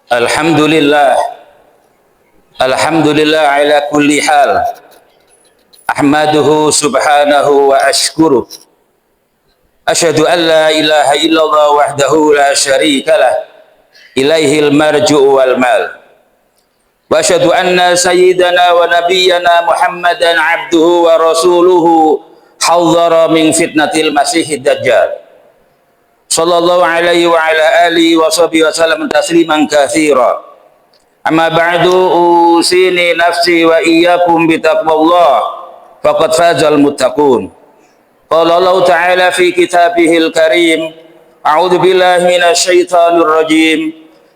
Alhamdulillah, alhamdulillah ala kulli hal. Ahmaduhu subhanahu wa ashkuruh. Asyhadu an la ilaha illallah wahdahu la syarika lah. Ilaihil marju'u wal mal. Wa asyhadu anna sayyidana wa nabiyyana Muhammadan abduhu wa rasuluhu hadzara min fitnatil masihid dajjal. Sallallahu alaihi wa ala alihi wa sahbihi wa sallam tasliman katsira. Amma ba'du, usini nafsi wa iyyakum bitaqwallah faqad fazal muttaqun. Qala Allah ta'ala fi kitabihil karim, a'udzu billahi minasy syaithanir rajim.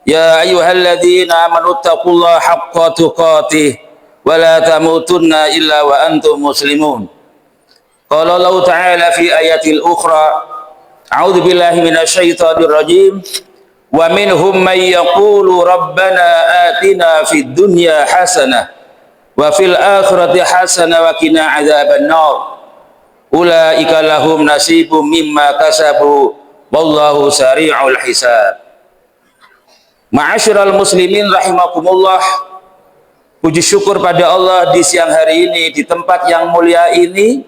Ya ayyuhalladzina amanu taqullaha haqqa tuqatih wa la tamutunna illa wa antum muslimun. Qala Allah ta'ala fi ayatil ukhra, a'udzu billahi minasy syaithanir rajim. Wa minhum may yaqulu rabbana atina fid dunya hasanah wa fil akhirati hasanah wa qina adzabannar. Ulaika lahum nasibum mimma kasabu wallahu sari'ul hisab. Ma'asyiral muslimin rahimakumullah. Puji syukur pada Allah di siang hari ini, di tempat yang mulia ini.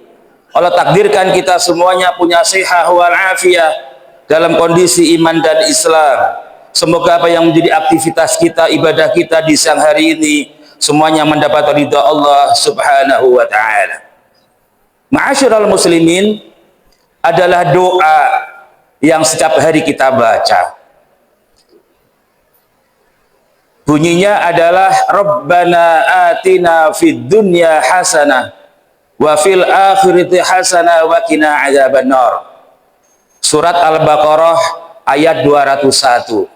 Allah takdirkan kita semuanya punya sehat wal afiyah dalam kondisi iman dan Islam. Semoga apa yang menjadi aktivitas kita, ibadah kita di siang hari ini semuanya mendapat ridha Allah subhanahu wa ta'ala. Ma'asyiral muslimin adalah doa yang setiap hari kita baca. Bunyinya adalah Rabbana atina fid dunya hasanah wa fil akhirati hasanah wa qina adzabannar. Surat Al-Baqarah ayat 201.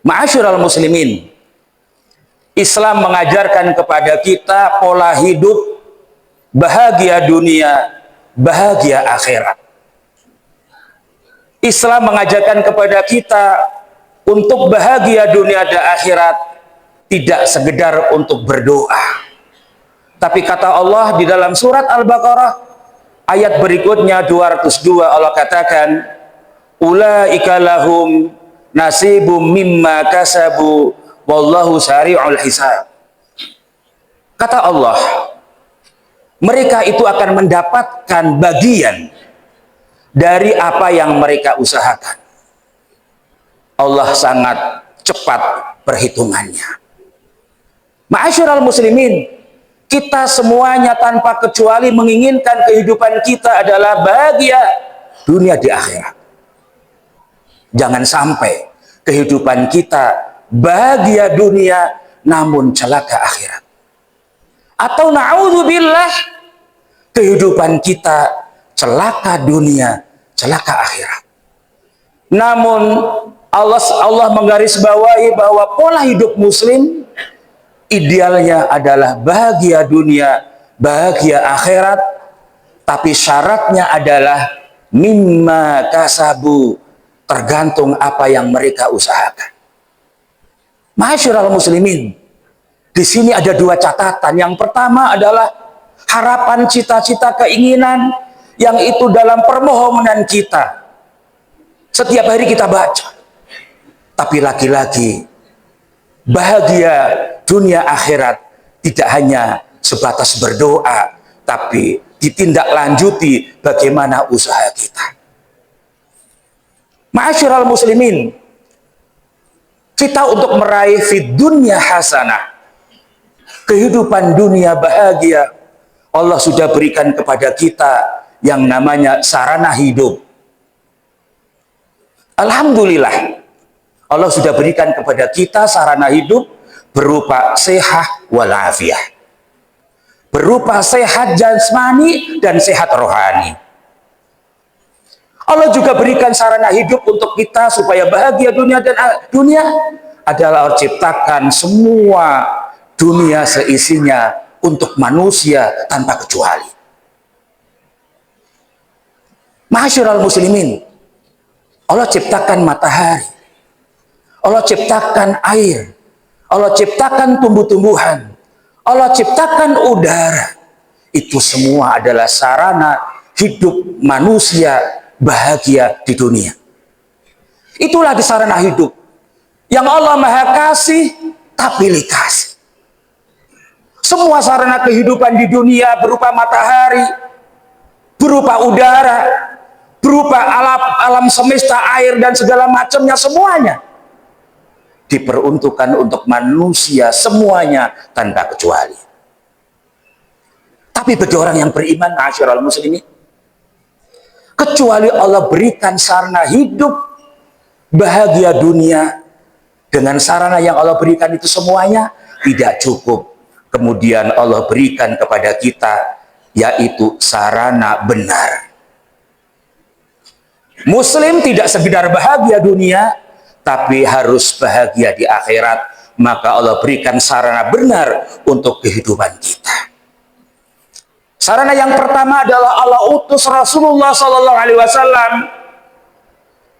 Ma'asyiral muslimin, Islam mengajarkan kepada kita pola hidup bahagia dunia, bahagia akhirat. Islam mengajarkan kepada kita untuk bahagia dunia dan akhirat, tidak sekedar untuk berdoa. Tapi kata Allah di dalam surat Al-Baqarah ayat berikutnya 202, Allah katakan, ulaika lahum nasibum mimma kasabu wallahu sari'ul hisab. Kata Allah, mereka itu akan mendapatkan bagian dari apa yang mereka usahakan. Allah sangat cepat perhitungannya. Ma'asyiral muslimin, kita semuanya tanpa kecuali menginginkan kehidupan kita adalah bahagia dunia di akhirat. Jangan sampai kehidupan kita bahagia dunia namun celaka akhirat. Atau na'udzubillah, kehidupan kita celaka dunia, celaka akhirat. Namun Allah menggarisbawahi bahwa pola hidup muslim idealnya adalah bahagia dunia, bahagia akhirat, tapi syaratnya adalah mimma kasabu, tergantung apa yang mereka usahakan. Ma'asyiral muslimin, di sini ada dua catatan. Yang pertama adalah harapan, cita-cita, keinginan yang itu dalam permohonan kita. Setiap hari kita baca. Tapi lagi-lagi bahagia dunia akhirat tidak hanya sebatas berdoa, tapi ditindaklanjuti bagaimana usaha kita. Ma'asyiral muslimin, kita untuk meraih fid dunya hasanah, kehidupan dunia bahagia, Allah sudah berikan kepada kita yang namanya sarana hidup. Alhamdulillah, Allah sudah berikan kepada kita sarana hidup berupa sehat walafiah, berupa sehat jasmani dan sehat rohani. Allah juga berikan sarana hidup untuk kita supaya bahagia dunia, dan dunia adalah Allah ciptakan semua dunia seisinya untuk manusia tanpa kecuali. Ma'asyiral muslimin, Allah ciptakan matahari, Allah ciptakan air, Allah ciptakan tumbuh-tumbuhan, Allah ciptakan udara. Itu semua adalah sarana hidup manusia bahagia di dunia. Itulah di sarana hidup. yang Allah Maha Kasih tak pilih kasih. Semua sarana kehidupan di dunia berupa matahari, berupa udara, berupa alam semesta, air dan segala macamnya, semuanya diperuntukkan untuk manusia semuanya tanpa kecuali. Tapi bagi orang yang beriman, ma'asyiral muslimin, kecuali Allah berikan sarana hidup bahagia dunia dengan sarana yang Allah berikan itu semuanya tidak cukup. Kemudian Allah berikan kepada kita yaitu sarana benar. Muslim tidak sekedar bahagia dunia, tapi harus bahagia di akhirat. Maka Allah berikan sarana benar untuk kehidupan kita. Sarana yang pertama adalah Allah utus Rasulullah SAW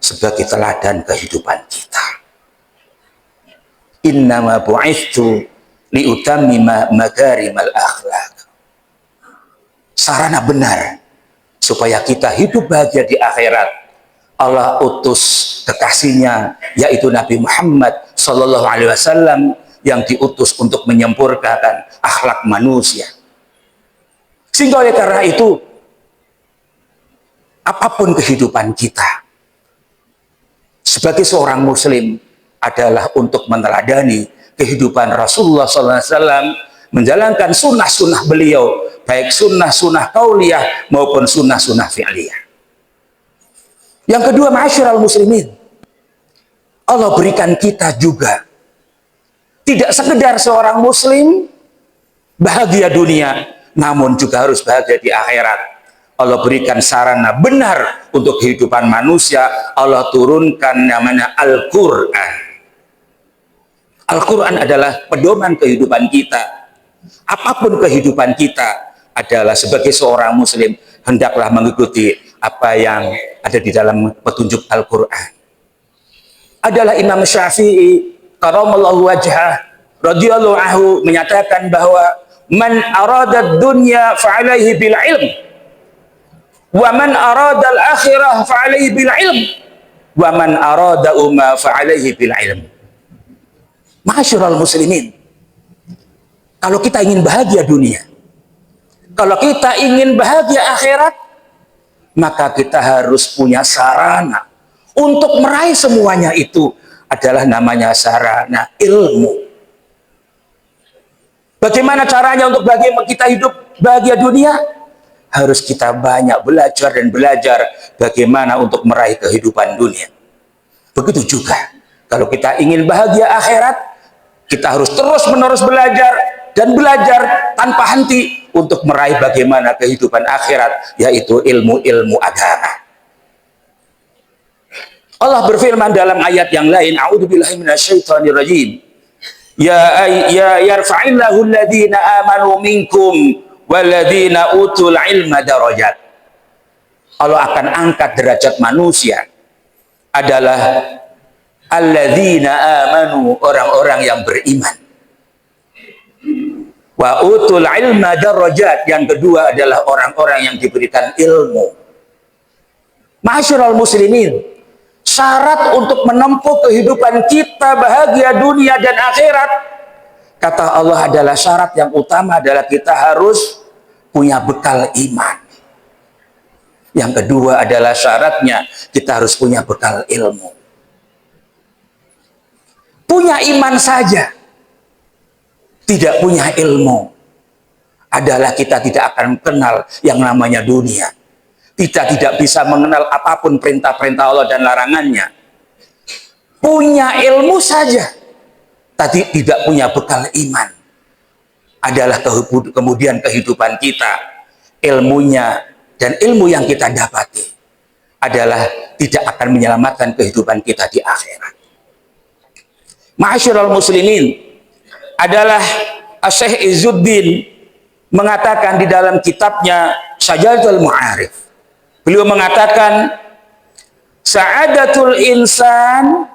sebagai teladan kehidupan kita. Innama bu'ithu liutammima makarimal akhlaq. Sarana benar supaya kita hidup bahagia di akhirat. Allah utus kekasihnya yaitu Nabi Muhammad SAW yang diutus untuk menyempurnakan akhlak manusia. Sehingga oleh karena itu, apapun kehidupan kita sebagai seorang muslim adalah untuk meneladani kehidupan Rasulullah SAW, menjalankan sunnah-sunnah beliau, baik sunnah-sunnah qauliyah maupun sunnah-sunnah fi'liyah. Yang kedua, ma'asyiral muslimin, Allah berikan kita juga tidak sekedar seorang muslim bahagia dunia, namun juga harus bahagia di akhirat. Allah berikan sarana benar untuk kehidupan manusia. Allah turunkan namanya Al-Quran. Al-Quran adalah pedoman kehidupan kita. Apapun kehidupan kita adalah sebagai seorang muslim, hendaklah mengikuti apa yang ada di dalam petunjuk Al-Quran. Adalah Imam Syafi'i karamallahu wajhah radhiyallahu anhu menyatakan bahwa man arada dunya fa'alaihi bil ilm wa man arada al-akhirah fa'alaihi bil ilm wa man arada umma fa'alaihi bil ilm. Ma'asyiral muslimin, kalau kita ingin bahagia dunia, kalau kita ingin bahagia akhirat, maka kita harus punya sarana untuk meraih semuanya. Itu adalah namanya sarana ilmu. Bagaimana caranya untuk kita hidup bahagia dunia? Harus kita banyak belajar dan belajar bagaimana untuk meraih kehidupan dunia. Begitu juga kalau kita ingin bahagia akhirat, kita harus terus-menerus belajar dan belajar tanpa henti untuk meraih bagaimana kehidupan akhirat, yaitu ilmu-ilmu agama. Allah berfirman dalam ayat yang lain, a'udzubillahi minasyaitonirrajim. Ya yarfa'illahu alladhina amanu minkum walladhina utul ilma darajat. Allah akan angkat derajat manusia adalah alladzina amanu, orang-orang yang beriman. Wa utul ilma darajat, yang kedua adalah orang-orang yang diberikan ilmu. Ma'asyiral muslimin, syarat untuk menempuh kehidupan kita bahagia dunia dan akhirat, kata Allah, adalah syarat yang utama adalah kita harus punya bekal iman. Yang kedua adalah syaratnya kita harus punya bekal ilmu. Punya iman saja, tidak punya ilmu, adalah kita tidak akan kenal yang namanya dunia. Kita tidak bisa mengenal apapun perintah-perintah Allah dan larangannya. Punya ilmu saja, tapi tidak punya bekal iman, adalah kemudian kehidupan kita, ilmunya dan ilmu yang kita dapati adalah tidak akan menyelamatkan kehidupan kita di akhirat. Ma'asyiral muslimin, adalah Syekh Izzuddin mengatakan di dalam kitabnya Syajaratul Ma'arif. Beliau mengatakan, sa'adatul insan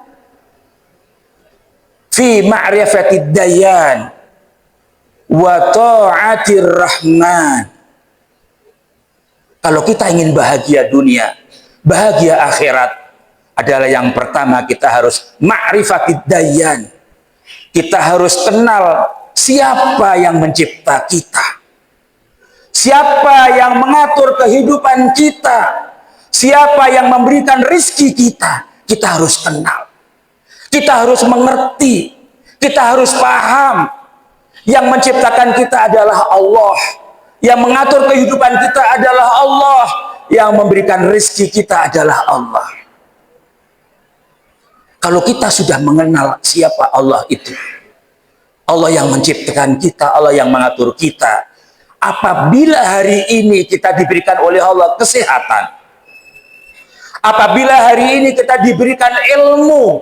fi ma'rifatid dayan wa ta'atir rahman. Kalau kita ingin bahagia dunia, bahagia akhirat, adalah yang pertama, kita harus ma'rifatid dayyan. Kita harus kenal siapa yang mencipta kita, siapa yang mengatur kehidupan kita, siapa yang memberikan rizki kita. Kita harus kenal, kita harus mengerti, kita harus paham. Yang menciptakan kita adalah Allah, yang mengatur kehidupan kita adalah Allah, yang memberikan rizki kita adalah Allah. Kalau kita sudah mengenal siapa Allah itu, Allah yang menciptakan kita, Allah yang mengatur kita, apabila hari ini kita diberikan oleh Allah kesehatan, apabila hari ini kita diberikan ilmu,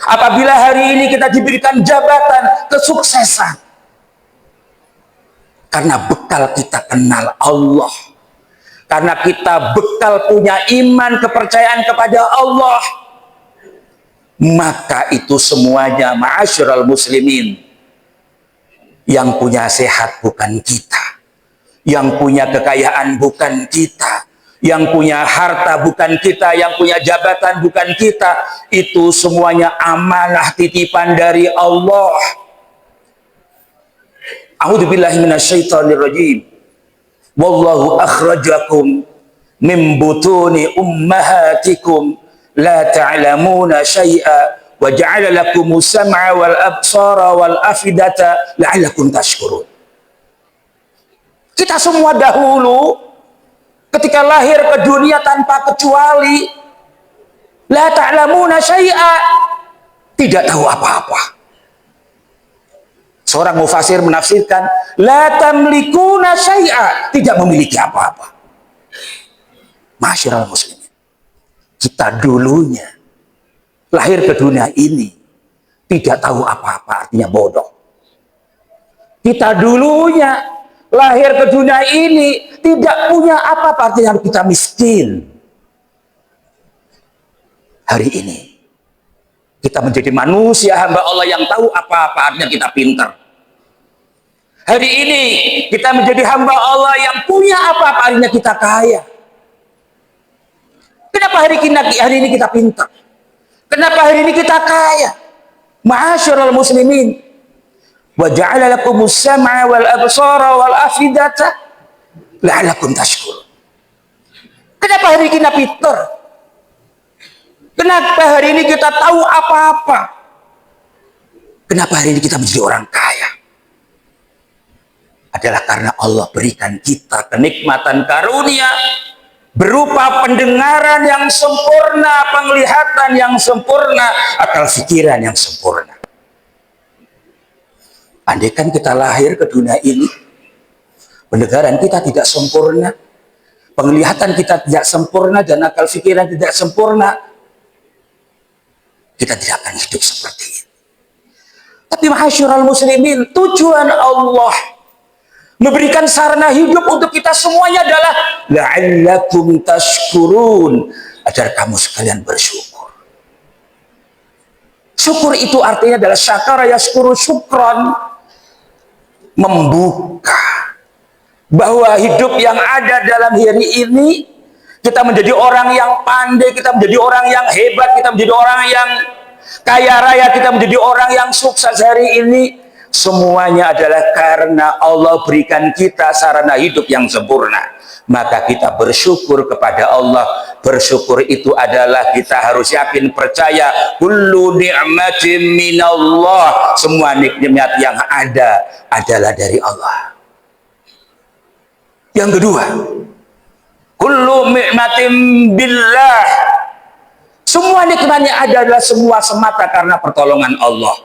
apabila hari ini kita diberikan jabatan, kesuksesan, karena bekal kita kenal Allah, karena kita bekal punya iman, kepercayaan kepada Allah, maka itu semuanya, ma'asyiral muslimin, yang punya sehat bukan kita, yang punya kekayaan bukan kita, yang punya harta bukan kita, yang punya jabatan bukan kita. Itu semuanya amanah titipan dari Allah. A'udzubillahi minasyaitonirrajim. Wallahu akhrajakum min butuni ummahatikum la ta'lamuna syai'a wa ja'ala lakumus sam'a wal absara wal afidata la'allakum tashkurun. Kita semua dahulu ketika lahir ke dunia tanpa kecuali, la ta'lamuna syai'a, tidak tahu apa-apa. Seorang mufasir menafsirkan, la tamlikuna syai'a, tidak memiliki apa-apa. Masyarul muslimin, kita dulunya lahir ke dunia ini tidak tahu apa-apa, artinya bodoh. Kita dulunya lahir ke dunia ini tidak punya apa-apa, artinya kita miskin. Hari ini kita menjadi manusia hamba Allah yang tahu apa-apa, artinya kita pintar. Hari ini kita menjadi hamba Allah yang punya apa-apa, artinya kita kaya. Kenapa hari ini kita pintar? Kenapa hari ini kita kaya? Ma'asyiral muslimin, wa ja'ala lakumus sam'a wal absara wal afidata la'allakum tashkurun. Kenapa hari ini kita pintar? Kenapa hari ini kita tahu apa-apa? Kenapa hari ini kita menjadi orang kaya? Adalah karena Allah berikan kita kenikmatan karunia berupa pendengaran yang sempurna, penglihatan yang sempurna, akal pikiran yang sempurna. Andaikan kita lahir ke dunia ini, pendengaran kita tidak sempurna, penglihatan kita tidak sempurna, dan akal pikiran tidak sempurna, kita tidak akan hidup seperti ini. Tapi ma'asyiral muslimin, tujuan Allah memberikan sarana hidup untuk kita semuanya adalah la'allakum tashkurun, agar kamu sekalian bersyukur. Syukur itu artinya adalah syakara yashkuru syukron, membuka bahwa hidup yang ada dalam hari ini, kita menjadi orang yang pandai, kita menjadi orang yang hebat, kita menjadi orang yang kaya raya, kita menjadi orang yang sukses hari ini, semuanya adalah karena Allah berikan kita sarana hidup yang sempurna. Maka kita bersyukur kepada Allah. Bersyukur itu adalah kita harus yakin, percaya, kullu ni'matin minallah, semua nikmat yang ada adalah dari Allah. Yang kedua, kullu ni'matin billah, semua nikmatnya adalah semua semata karena pertolongan Allah.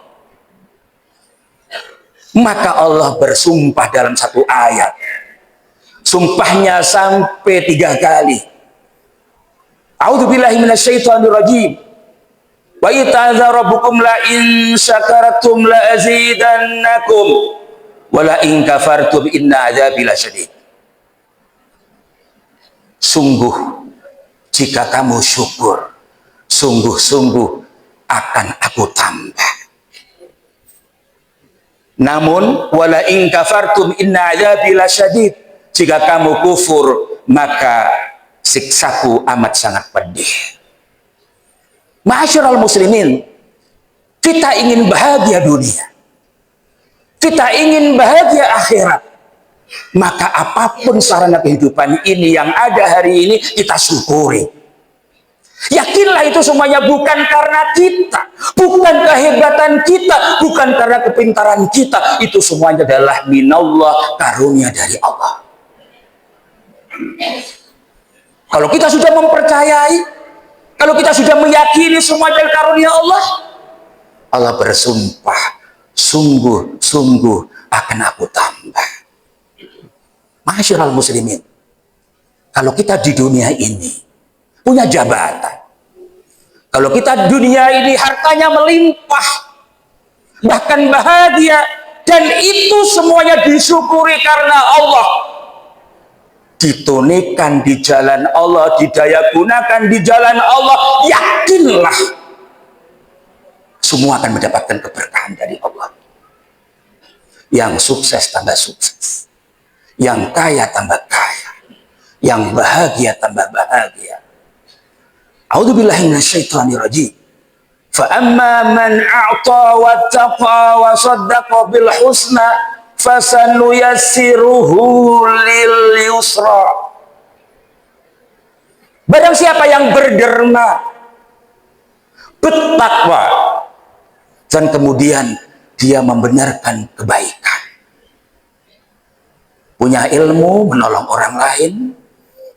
Maka Allah bersumpah dalam satu ayat, sumpahnya sampai 3 kali. A'udzubillahi minasyaitonirrajim. Wa ita'adza rabbukum la in syakartum la azidannakum wa la in kafartum inna adzabi lasyadid. Sungguh jika kamu syukur, sungguh-sungguh akan aku tambah. Namun wala in kafartum inna adzabi lasyadid, jika kamu kufur maka siksaku amat sangat pedih. Ma'asyiral muslimin, kita ingin bahagia dunia, kita ingin bahagia akhirat, maka apapun sarana kehidupan ini yang ada hari ini kita syukuri. Yakinlah itu semuanya bukan karena kita, bukan kehebatan kita, bukan karena kepintaran kita. Itu semuanya adalah minallah, karunia dari Allah. Kalau kita sudah mempercayai, kalau kita sudah meyakini semua dari karunia Allah, Allah bersumpah, sungguh-sungguh akan aku tambah. Ma'asyiral muslimin, kalau kita di dunia ini punya jabatan, kalau kita di dunia ini hartanya melimpah, bahkan bahagia, dan itu semuanya disyukuri karena Allah, ditunikan di jalan Allah, didaya gunakan di jalan Allah, yakinlah semua akan mendapatkan keberkahan dari Allah. Yang sukses tambah sukses, yang kaya tambah kaya, yang bahagia tambah bahagia. A'udzubillahi minasyaitonirrajim. Fa amma man a'ta wattaqa wa saddaqa bil husna fasanuyassiruhu lil yusra. Barang siapa yang berderma, bertakwa, dan kemudian dia membenarkan kebaikan, punya ilmu menolong orang lain,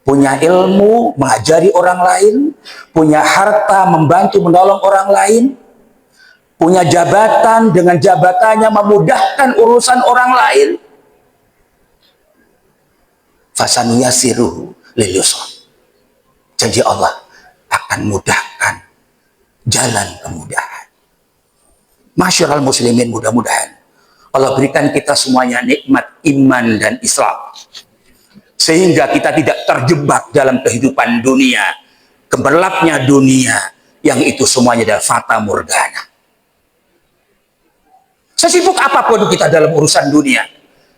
punya ilmu mengajari orang lain, punya harta membantu menolong orang lain, punya jabatan dengan jabatannya memudahkan urusan orang lain, fasanuyasiruhu lil yusra. Janji Allah akan mudahkan jalan kemudahan. Ma'asyiral muslimin, mudah-mudahan Allah berikan kita semuanya nikmat iman dan Islam, sehingga kita tidak terjebak dalam kehidupan dunia, gemerlapnya dunia, yang itu semuanya adalah fata morgana. Sesibuk apapun kita dalam urusan dunia,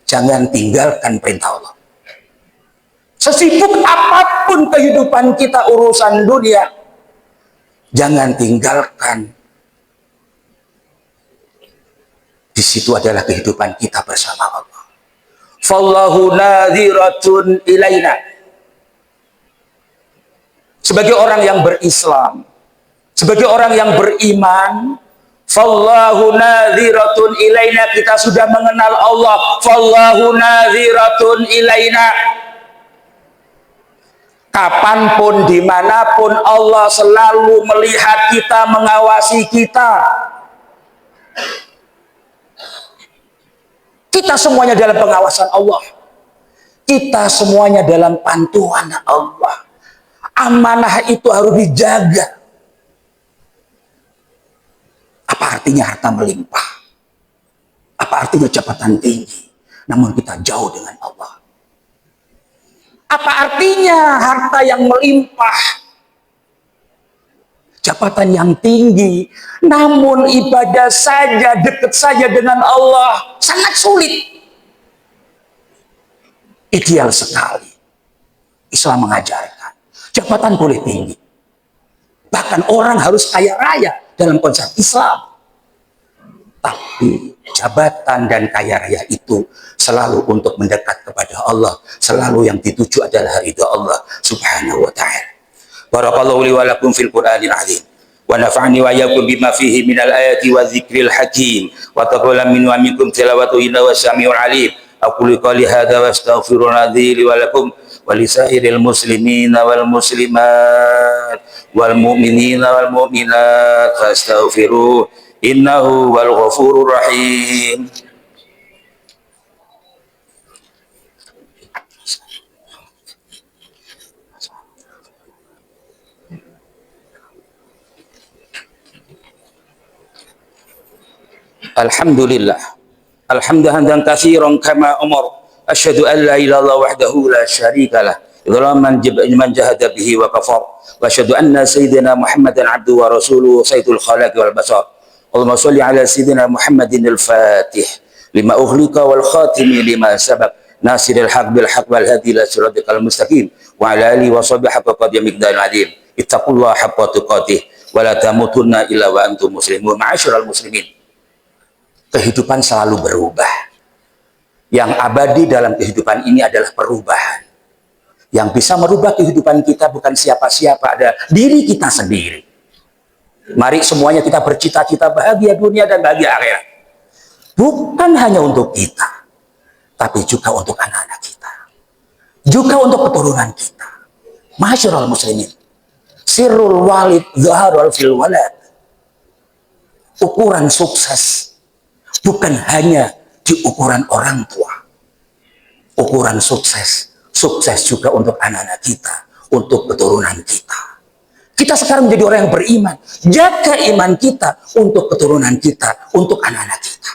jangan tinggalkan perintah Allah. Sesibuk apapun kehidupan kita urusan dunia, jangan tinggalkan. Di situ adalah kehidupan kita bersama Allah. Fallahu nadhiratun ilaina. Sebagai orang yang berislam, sebagai orang yang beriman, fallahu nadhiratun ilaina, kita sudah mengenal Allah. Fallahu nadhiratun ilaina. Kapanpun, dimanapun, Allah selalu melihat kita, mengawasi kita. Kita semuanya dalam pengawasan Allah. Kita semuanya dalam pantuan Allah. Amanah itu harus dijaga. Apa artinya harta melimpah? Apa artinya jabatan tinggi, namun kita jauh dengan Allah? Apa artinya harta yang melimpah, jabatan yang tinggi, namun ibadah saja, dekat saja dengan Allah sangat sulit? Ideal sekali Islam mengajarkan jabatan boleh tinggi, bahkan orang harus kaya raya dalam konsep Islam, tapi jabatan dan kaya raya itu selalu untuk mendekat kepada Allah, selalu yang dituju adalah ridha Allah subhanahu wa ta'ala. Barakallahu li wa lakum fil Qur'anil azim, wa nafa'ani wa iyyakum bima fihi minal ayati wa dzikril hakim, wa taqabbal minni wa minkum tilawatu innahu was-sami'ul alim. Aqulu qali hadza wa astaghfirullah li wa lakum wa lisairil muslimina wal muslimat wal mu'minina wal mu'minat fastaghfiruh innahu wal ghafurur rahim. Alhamdulillah, alhamdulillah katsiran kama umar, asyhadu an la ilaha illallah wahdahu la syarikalah, dzalaman man jahada bihi wa kafar, wa asyhadu anna sayyidina Muhammadan abduhu wa rasuluhu sayyidul khalaqi wal basar. Allahumma shalli ala sayyidina Muhammadin al-Fatih lima ughliqa wal khatimi lima sabaq, nasiril haq bil haq wal hadi ila siratal mustaqim, wa ala alihi wa sahbihi haqqa qadri miqdaril azim. Ittaqullaha haqqa tuqatih wa la tamutunna illa wa antum muslimun. Ma'asyiral muslimin, kehidupan selalu berubah. Yang abadi dalam kehidupan ini adalah perubahan. Yang bisa merubah kehidupan kita bukan siapa-siapa, ada diri kita sendiri. Mari semuanya kita bercita-cita bahagia dunia dan bahagia akhirat. Bukan hanya untuk kita, tapi juga untuk anak-anak kita, juga untuk keturunan kita. Ma'asyiral muslimin, sirrul walid zaharul fil walad. Ukuran sukses bukan hanya di ukuran orang tua. Ukuran sukses juga untuk anak-anak kita, untuk keturunan kita. Kita sekarang menjadi orang yang beriman. Jaga iman kita untuk keturunan kita, untuk anak-anak kita.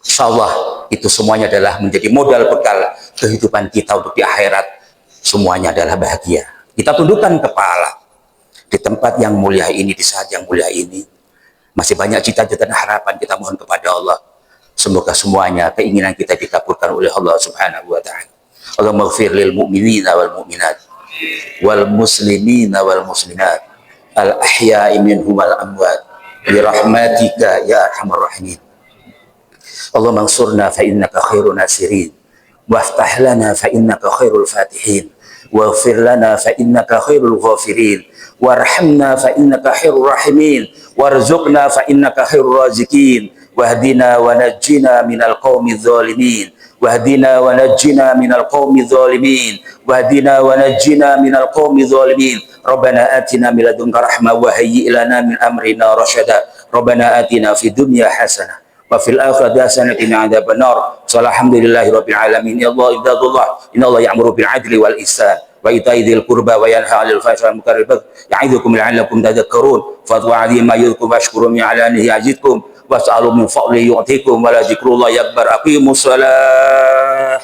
Insya Allah itu semuanya adalah menjadi modal bekal kehidupan kita untuk di akhirat. Semuanya adalah bahagia. Kita tundukkan kepala di tempat yang mulia ini, di saat yang mulia ini. Masih banyak cita-cita dan harapan kita mohon kepada Allah. Semoga semuanya keinginan kita dikabulkan oleh Allah Subhanahu wa Ta'ala. Allahumma ighfir lil mu'minina wal mu'minat wal muslimina wal muslimat al ahya'i minhum wal amwat bi rahmatika ya arhamar rahimin. Allahumma ansurna fa innaka khairun nasirin waftah lana fa innaka khairul fatihin waghfir lana fa innaka khairul ghafirin warhamna fa innaka khairur rahimin warzuqna fa innaka khairur razikin wahdina wa najjina minal qaumiz zalimin wahdina wa najjina minal qaumiz zalimin wahdina wa najjina minal qaumiz zalimin. Rabbana atina min ladunka rahmah wa hayyi' lana min amrina rasyada. Rabbana atina fid dunya hasanah wa fil akhirati hasanah wa qina adzabannar. Alhamdulillahi rabbil alamin. Ya Allah ibadallah, innallaha ya'muru bil 'adli wal ihsan wa ita'i dzil qurba wa yanha 'anil fahsya'i wal munkari wal baghi ya'idukum la'allakum tadhakkarun. Fadhkuru 'azima yadhkurkum washkuru min 'alanihi yazidkum was'alu min fadli yu'tikum wa la dzikrullahi akbar. Aqimus shalah.